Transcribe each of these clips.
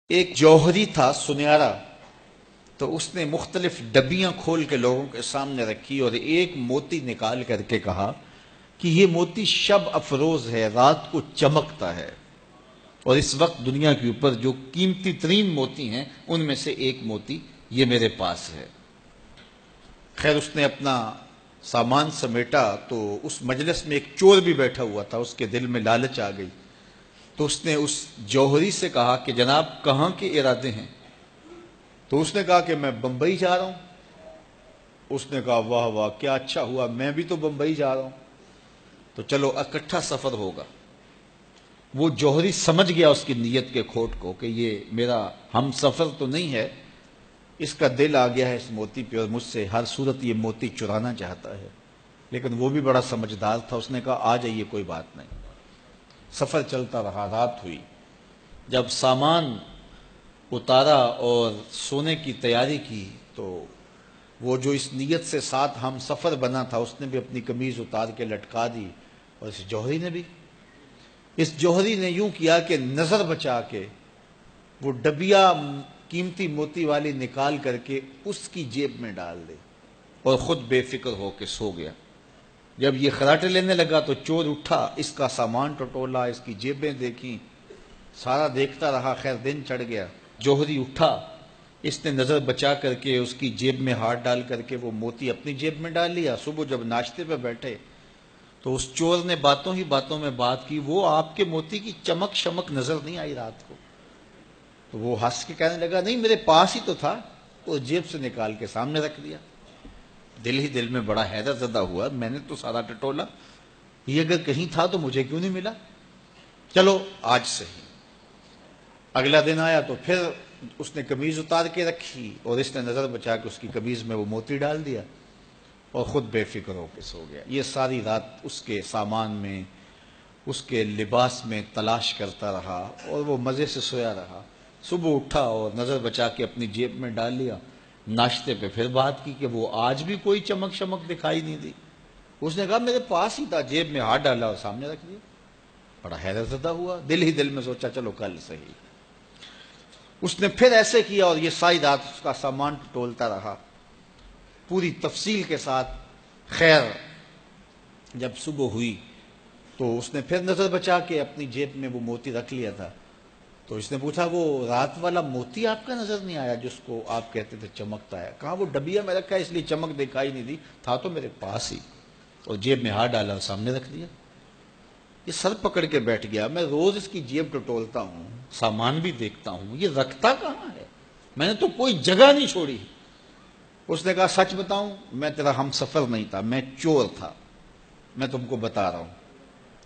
ایک جوہری تھا سنہرا، تو اس نے مختلف ڈبیاں کھول کے لوگوں کے سامنے رکھی اور ایک موتی نکال کر کے کہا کہ یہ موتی شب افروز ہے، رات کو چمکتا ہے، اور اس وقت دنیا کے اوپر جو قیمتی ترین موتی ہیں ان میں سے ایک موتی یہ میرے پاس ہے۔ خیر اس نے اپنا سامان سمیٹا تو اس مجلس میں ایک چور بھی بیٹھا ہوا تھا، اس کے دل میں لالچ آ گئی، تو اس نے اس جوہری سے کہا کہ جناب کہاں کے ارادے ہیں؟ تو اس نے کہا کہ میں بمبئی جا رہا ہوں۔ اس نے کہا واہ واہ کیا اچھا ہوا، میں بھی تو بمبئی جا رہا ہوں، تو چلو اکٹھا سفر ہوگا۔ وہ جوہری سمجھ گیا اس کی نیت کے کھوٹ کو کہ یہ میرا ہم سفر تو نہیں ہے، اس کا دل آ گیا ہے اس موتی پہ اور مجھ سے ہر صورت یہ موتی چرانا چاہتا ہے۔ لیکن وہ بھی بڑا سمجھدار تھا، اس نے کہا آ جائیے کوئی بات نہیں۔ سفر چلتا رہا، رات ہوئی، جب سامان اتارا اور سونے کی تیاری کی تو وہ جو اس نیت سے ساتھ ہم سفر بنا تھا اس نے بھی اپنی قمیض اتار کے لٹکا دی، اور اس جوہری نے بھی۔ اس جوہری نے یوں کیا کہ نظر بچا کے وہ ڈبیا قیمتی موتی والی نکال کر کے اس کی جیب میں ڈال دی اور خود بے فکر ہو کے سو گیا۔ جب یہ خراٹے لینے لگا تو چور اٹھا، اس کا سامان ٹٹولا، اس کی جیبیں دیکھیں، سارا دیکھتا رہا۔ خیر دن چڑھ گیا، جوہری اٹھا، اس نے نظر بچا کر کے اس کی جیب میں ہاتھ ڈال کر کے وہ موتی اپنی جیب میں ڈال لیا۔ صبح جب ناشتے پہ بیٹھے تو اس چور نے باتوں ہی باتوں میں بات کی، وہ آپ کے موتی کی چمک شمک نظر نہیں آئی رات کو؟ تو وہ ہنس کے کہنے لگا نہیں میرے پاس ہی تو تھا، وہ جیب سے نکال کے سامنے رکھ دیا۔ دل ہی دل میں بڑا حیرت زدہ ہوا، میں نے تو سارا ٹٹولا، یہ اگر کہیں تھا تو مجھے کیوں نہیں ملا؟ چلو آج سے ہی۔ اگلا دن آیا تو پھر اس نے قمیض اتار کے رکھی اور اس نے نظر بچا کے اس کی قمیض میں وہ موتی ڈال دیا اور خود بے فکر ہو کے سو گیا۔ یہ ساری رات اس کے سامان میں، اس کے لباس میں تلاش کرتا رہا اور وہ مزے سے سویا رہا۔ صبح اٹھا اور نظر بچا کے اپنی جیب میں ڈال لیا۔ ناشتے پہ پھر بات کی کہ وہ آج بھی کوئی چمک شمک دکھائی نہیں دی۔ اس نے کہا میرے پاس ہی تھا، جیب میں ہاتھ ڈالا اور سامنے رکھ دیا۔ بڑا حیرت زدہ ہوا، دل ہی دل میں سوچا چلو کل صحیح۔ اس نے پھر ایسے کیا اور یہ ساری رات اس کا سامان ٹولتا رہا پوری تفصیل کے ساتھ۔ خیر جب صبح ہوئی تو اس نے پھر نظر بچا کے اپنی جیب میں وہ موتی رکھ لیا تھا، تو اس نے پوچھا وہ رات والا موتی آپ کا نظر نہیں آیا جس کو آپ کہتے تھے چمکتا ہے؟ کہا وہ ڈبیا میں رکھا ہے اس لیے چمک دکھائی نہیں دی، تھا تو میرے پاس ہی، اور جیب میں ہاتھ ڈالا اور سامنے رکھ دیا۔ یہ سر پکڑ کے بیٹھ گیا، میں روز اس کی جیب ٹٹولتا ہوں، سامان بھی دیکھتا ہوں، یہ رکھتا کہاں ہے؟ میں نے تو کوئی جگہ نہیں چھوڑی۔ اس نے کہا سچ بتاؤں میں تیرا ہم سفر نہیں تھا، میں چور تھا، میں تم کو بتا رہا ہوں۔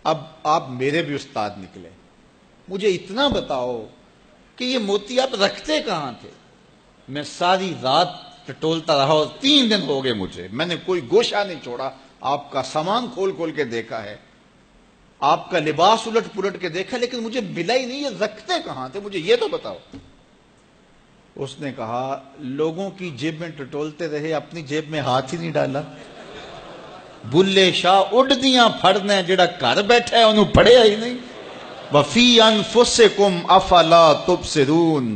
اب آپ میرے بھی استاد نکلے، مجھے اتنا بتاؤ کہ یہ موتی آپ رکھتے کہاں تھے؟ میں ساری رات ٹٹولتا رہا اور 3 دن ہو گئے مجھے، میں نے کوئی گوشہ نہیں چھوڑا، آپ کا سامان کھول کھول کے دیکھا ہے، آپ کا لباس الٹ پلٹ کے دیکھا، لیکن مجھے ملا ہی نہیں، یہ رکھتے کہاں تھے مجھے یہ تو بتاؤ۔ اس نے کہا لوگوں کی جیب میں ٹٹولتے رہے، اپنی جیب میں ہاتھ ہی نہیں ڈالا۔ بلے شاہ اڈ دیاں پھڑنے، جڑا گھر بیٹھا ہے انہوں پڑھیا ہی نہیں۔ وَفِي أَنفُسِكُمْ أَفَلَا تُبْصِرُونَ،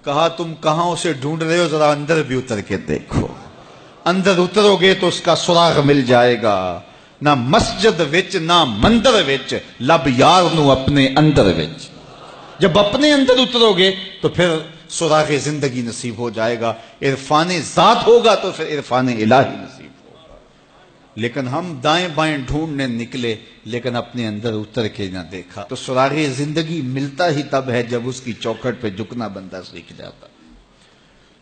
کہا تم کہاں اسے ڈھونڈ رہے ہو، ذرا اندر بھی اتر کے دیکھو، اندر اترو گے تو اس کا سراغ مل جائے گا۔ نہ مسجد وچ نہ مندر وچ، لب یار نو اپنے اندر وچ۔ جب اپنے اندر اترو گے تو پھر سراغ زندگی نصیب ہو جائے گا، عرفان ذات ہوگا تو پھر عرفان الہی نصیب ہوگا۔ لیکن ہم دائیں بائیں ڈھونڈنے نکلے لیکن اپنے اندر اتر کے نہ دیکھا۔ تو سراغ زندگی ملتا ہی تب ہے جب اس کی چوکھٹ پہ جھکنا بندہ سیکھ جاتا۔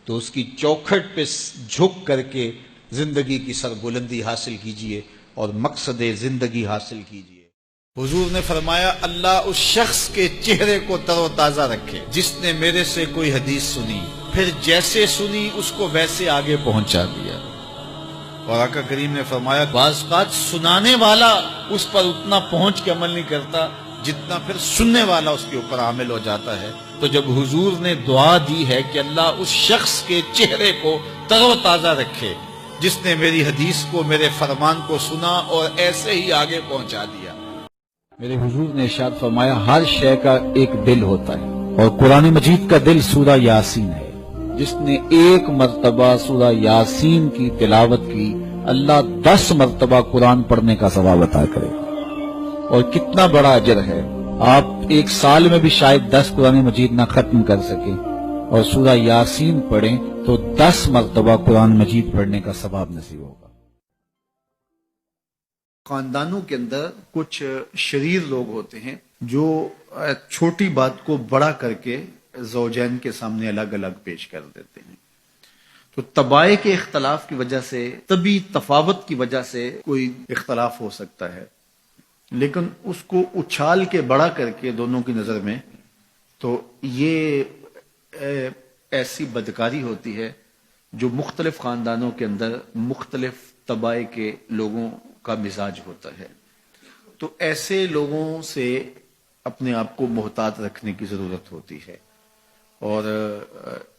تو اس کی چوکھٹ پہ جھک کر کے زندگی کی سربلندی حاصل کیجئے اور مقصد زندگی حاصل کیجئے۔ حضور نے فرمایا اللہ اس شخص کے چہرے کو تر و تازہ رکھے جس نے میرے سے کوئی حدیث سنی، پھر جیسے سنی اس کو ویسے آگے پہنچا دیا۔ اور آقا کریم نے فرمایا بعض اوقات سنانے والا اس پر اتنا پہنچ کے عمل نہیں کرتا جتنا پھر سننے والا اس کے اوپر عامل ہو جاتا ہے۔ تو جب حضور نے دعا دی ہے کہ اللہ اس شخص کے چہرے کو تر و تازہ رکھے جس نے میری حدیث کو، میرے فرمان کو سنا اور ایسے ہی آگے پہنچا دیا۔ میرے حضور نے ارشاد فرمایا ہر شے کا ایک دل ہوتا ہے، اور قرآن مجید کا دل سورہ یاسین ہے. جس نے ایک مرتبہ سورہ یاسین کی تلاوت کی اللہ 10 مرتبہ قرآن پڑھنے کا ثواب عطا کرے. اور کتنا بڑا اجر ہے. آپ ایک سال میں بھی شاید 10 قرآن مجید نہ ختم کر سکیں اور سورہ یاسین پڑھیں تو 10 مرتبہ قرآن مجید پڑھنے کا ثواب نصیب ہوگا. خاندانوں کے اندر کچھ شریر لوگ ہوتے ہیں جو چھوٹی بات کو بڑا کر کے زوجین کے سامنے الگ الگ پیش کر دیتے ہیں. تو طبائع کے اختلاف کی وجہ سے، طبی تفاوت کی وجہ سے کوئی اختلاف ہو سکتا ہے، لیکن اس کو اچھال کے بڑا کر کے دونوں کی نظر میں، تو یہ ایسی بدکاری ہوتی ہے جو مختلف خاندانوں کے اندر مختلف طبائع کے لوگوں کا مزاج ہوتا ہے. تو ایسے لوگوں سے اپنے آپ کو محتاط رکھنے کی ضرورت ہوتی ہے. اور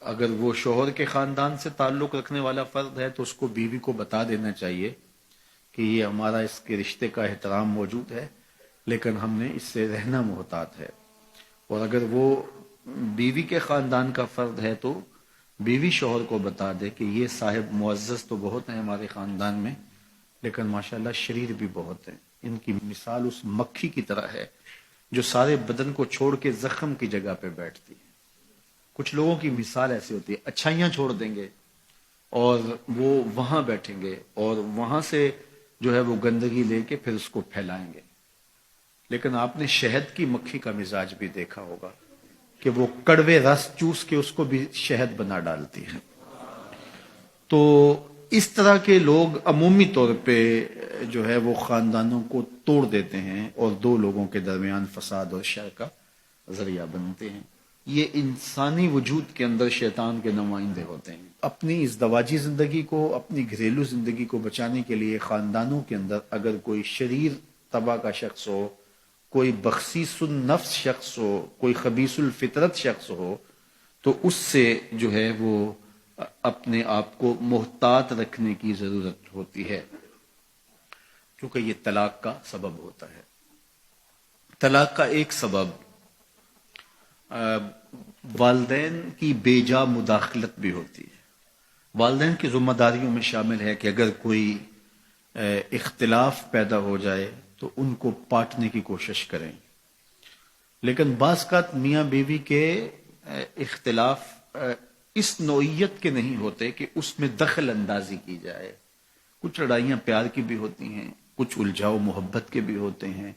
اگر وہ شوہر کے خاندان سے تعلق رکھنے والا فرد ہے تو اس کو بیوی کو بتا دینا چاہیے کہ یہ ہمارا اس کے رشتے کا احترام موجود ہے، لیکن ہم نے اس سے رہنا محتاط ہے. اور اگر وہ بیوی کے خاندان کا فرد ہے تو بیوی شوہر کو بتا دے کہ یہ صاحب معزز تو بہت ہیں ہمارے خاندان میں، لیکن ماشاءاللہ شریر بھی بہت ہیں. ان کی مثال اس مکھی کی طرح ہے جو سارے بدن کو چھوڑ کے زخم کی جگہ پہ بیٹھتی ہے. کچھ لوگوں کی مثال ایسی ہوتی ہے، اچھائیاں چھوڑ دیں گے اور وہ وہاں بیٹھیں گے اور وہاں سے جو ہے وہ گندگی لے کے پھر اس کو پھیلائیں گے. لیکن آپ نے شہد کی مکھی کا مزاج بھی دیکھا ہوگا کہ وہ کڑوے رس چوس کے اس کو بھی شہد بنا ڈالتی ہے. تو اس طرح کے لوگ عمومی طور پہ جو ہے وہ خاندانوں کو توڑ دیتے ہیں اور دو لوگوں کے درمیان فساد اور شر کا ذریعہ بنتے ہیں. یہ انسانی وجود کے اندر شیطان کے نمائندے ہوتے ہیں. اپنی ازدواجی زندگی کو، اپنی گھریلو زندگی کو بچانے کے لیے خاندانوں کے اندر اگر کوئی شریر طبع کا شخص ہو، کوئی بخسیس النفس شخص ہو، کوئی خبیث الفطرت شخص ہو، تو اس سے جو ہے وہ اپنے آپ کو محتاط رکھنے کی ضرورت ہوتی ہے، کیونکہ یہ طلاق کا سبب ہوتا ہے. طلاق کا ایک سبب والدین کی بے جا مداخلت بھی ہوتی ہے. والدین کی ذمہ داریوں میں شامل ہے کہ اگر کوئی اختلاف پیدا ہو جائے تو ان کو پاٹنے کی کوشش کریں. لیکن بعض اوقات میاں بیوی کے اختلاف اس نوعیت کے نہیں ہوتے کہ اس میں دخل اندازی کی جائے. کچھ لڑائیاں پیار کی بھی ہوتی ہیں، کچھ الجھاؤ محبت کے بھی ہوتے ہیں،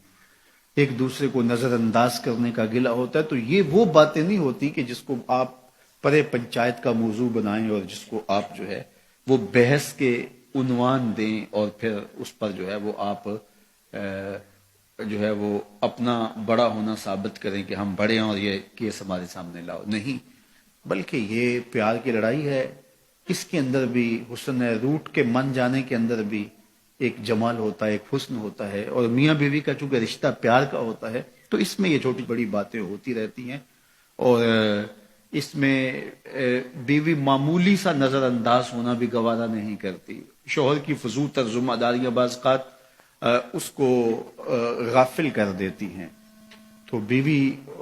ایک دوسرے کو نظر انداز کرنے کا گلہ ہوتا ہے. تو یہ وہ باتیں نہیں ہوتی کہ جس کو آپ پرے پنچایت کا موضوع بنائیں اور جس کو آپ جو ہے وہ بحث کے عنوان دیں اور پھر اس پر جو ہے وہ آپ جو ہے وہ اپنا بڑا ہونا ثابت کریں کہ ہم بڑے ہیں اور یہ کیس ہمارے سامنے لاؤ. نہیں، بلکہ یہ پیار کی لڑائی ہے. اس کے اندر بھی حسن ہے، روٹ کے من جانے کے اندر بھی ایک جمال ہوتا ہے، ایک حسن ہوتا ہے. اور میاں بیوی کا چونکہ رشتہ پیار کا ہوتا ہے تو اس میں یہ چھوٹی بڑی باتیں ہوتی رہتی ہیں. اور اس میں بیوی معمولی سا نظر انداز ہونا بھی گوارا نہیں کرتی. شوہر کی فضول تر ذمہ داریاں بعض اوقات اس کو غافل کر دیتی ہیں، تو بیوی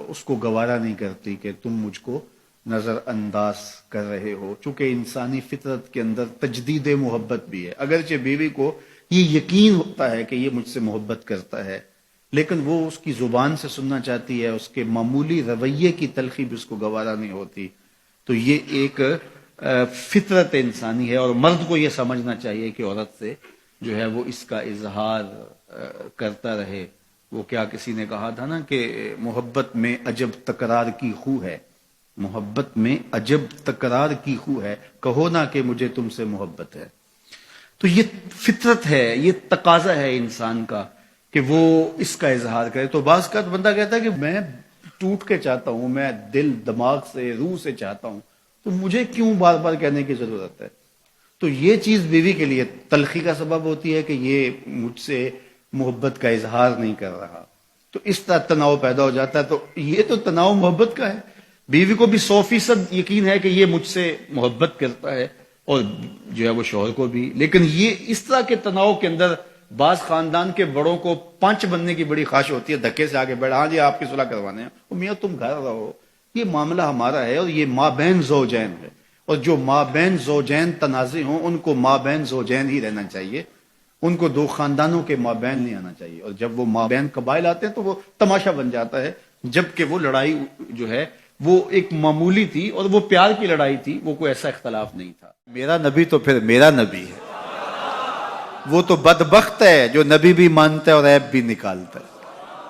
اس کو گوارا نہیں کرتی کہ تم مجھ کو نظر انداز کر رہے ہو. چونکہ انسانی فطرت کے اندر تجدید محبت بھی ہے. اگرچہ بیوی کو یہ یقین ہوتا ہے کہ یہ مجھ سے محبت کرتا ہے، لیکن وہ اس کی زبان سے سننا چاہتی ہے، اس کے معمولی رویے کی تلخی بھی اس کو گوارا نہیں ہوتی. تو یہ ایک فطرت انسانی ہے اور مرد کو یہ سمجھنا چاہیے کہ عورت سے جو ہے وہ اس کا اظہار کرتا رہے. وہ کیا کسی نے کہا تھا نا کہ محبت میں عجب تکرار کی خو ہے، محبت میں عجب تکرار کی خو ہے، کہو نہ کہ مجھے تم سے محبت ہے. تو یہ فطرت ہے، یہ تقاضا ہے انسان کا کہ وہ اس کا اظہار کرے. تو بعض کا بندہ کہتا ہے کہ میں ٹوٹ کے چاہتا ہوں، میں دل دماغ سے روح سے چاہتا ہوں، تو مجھے کیوں بار بار کہنے کی ضرورت ہے. تو یہ چیز بیوی کے لیے تلخی کا سبب ہوتی ہے کہ یہ مجھ سے محبت کا اظہار نہیں کر رہا. تو اس طرح تناؤ پیدا ہو جاتا ہے. تو یہ تو تناؤ محبت کا ہے. بیوی کو بھی 100% یقین ہے کہ یہ مجھ سے محبت کرتا ہے اور جو ہے وہ شوہر کو بھی. لیکن یہ اس طرح کے تناؤ کے اندر بعض خاندان کے بڑوں کو پنچ بننے کی بڑی خواہش ہوتی ہے، دھکے سے آگے بڑھا، ہاں جی آپ کی صلح کروانے ہیں. میاں تم گھر رہو، یہ معاملہ ہمارا ہے اور یہ مابین زوجین ہے، اور جو مابین زوجین تنازع ہوں ان کو مابین زوجین ہی رہنا چاہیے، ان کو دو خاندانوں کے مابین نہیں آنا چاہیے. اور جب وہ مابین قبائل آتے ہیں تو وہ تماشا بن جاتا ہے، جبکہ وہ لڑائی جو ہے وہ ایک معمولی تھی اور وہ پیار کی لڑائی تھی، وہ کوئی ایسا اختلاف نہیں تھا. میرا نبی تو پھر میرا نبی ہے، وہ تو بدبخت ہے جو نبی بھی مانتا ہے اور عیب بھی نکالتا ہے.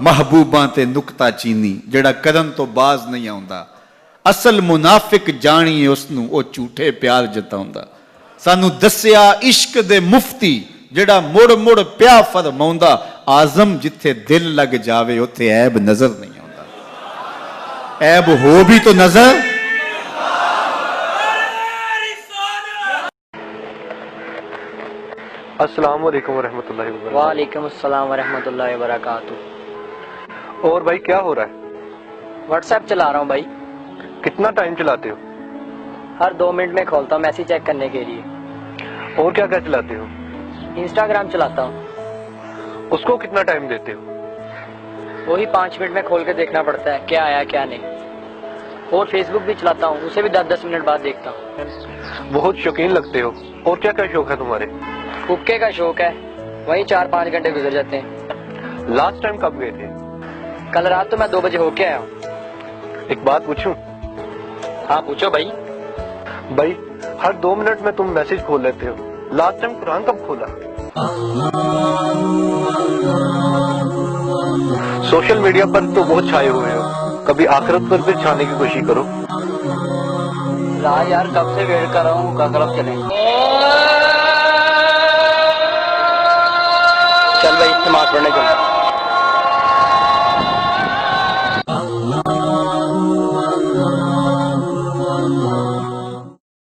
محبوباں تے نکتا چینی جڑا کرن تو باز نہیں آوندا، اصل منافق جانی اس نو او جھوٹے پیار جتاوندا. سانو دسیا عشق دے مفتی جڑا مڑ مڑ پیا فرماوندا، آزم جتھے دل لگ جاوے اوتھے عیب نظر نہیں آوندا. عیب ہو بھی تو نظر. السلام علیکم ورحمۃ اللہ وبرکاتہ. وعلیکم السلام ورحمۃ اللہ وبرکاتہ. اور بھائی کیا ہو رہا ہے؟ واٹس ایپ چلا رہا ہوں بھائی. کتنا ٹائم چلاتے ہو؟ ہر 2 منٹ میں کھولتا ہوں میسج چیک کرنے کے لیے. اور کیا کیا چلاتے ہو؟ انسٹاگرام چلاتا ہوں. اس کو کتنا ٹائم دیتے ہو؟ وہی 5 منٹ میں کھول کے دیکھنا پڑتا ہے کیا آیا کیا نہیں. اور فیس بک بھی چلاتا ہوں، اسے بھی 10-10 منٹ بعد دیکھتا ہوں. بہت شوقین لگتے ہو. اور کیا کیا شوق ہے تمہارے؟ حقے کا شوق ہے، وہی 4-5 گھنٹے گزر جاتے ہیں. لاسٹ ٹائم کب گئے تھے؟ کل رات تو میں 2 بجے ہو کے آیا ہوں. ایک بات پوچھوں؟ ہاں پوچھو بھائی. بھائی ہر 2 منٹ میں تم میسج کھول لیتے ہو، لاسٹ ٹائم قرآن کب کھولا؟ سوشل میڈیا پر تو بہت چھائے ہوئے ہو، کبھی آخرت پر بھی چھانے کی کوشش کرو. یار کب سے ویٹ کر رہا ہوں، کب چلیں. چل بھائی نماز پڑھنے چلتا.